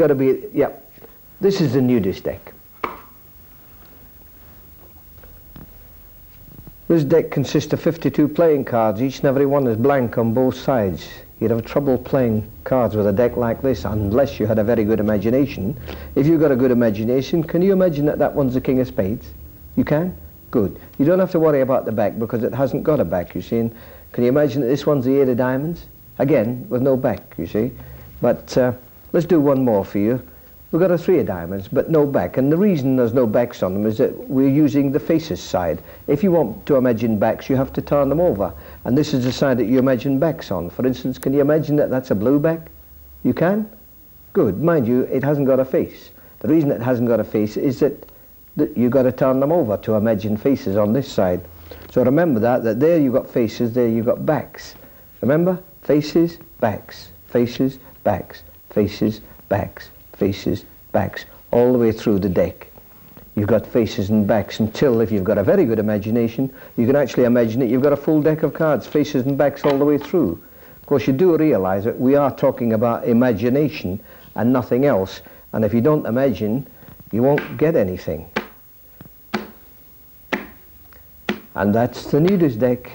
got to be, yeah, this is the Nudist deck. This deck consists of 52 playing cards. Each and every one is blank on both sides. You'd have trouble playing cards with a deck like this unless you had a very good imagination. If you've got a good imagination, can you imagine that that one's the king of spades? You can? Good. You don't have to worry about the back because it hasn't got a back, you see. And can you imagine that this one's the 8 of diamonds? Again, with no back, you see. But let's do one more for you. We've got a 3 of diamonds, but no back. And the reason there's no backs on them is that we're using the faces side. If you want to imagine backs, you have to turn them over. And this is the side that you imagine backs on. For instance, can you imagine that that's a blue back? You can? Good. Mind you, it hasn't got a face. The reason it hasn't got a face is that you've got to turn them over to imagine faces on this side. So remember that there you've got faces, there you've got backs. Remember? Faces, backs, faces, backs, faces, backs, faces, backs, all the way through the deck. You've got faces and backs until, if you've got a very good imagination, you can actually imagine that you've got a full deck of cards, faces and backs all the way through. Of course, you do realize that we are talking about imagination and nothing else, and if you don't imagine, you won't get anything. And that's the Nudist deck.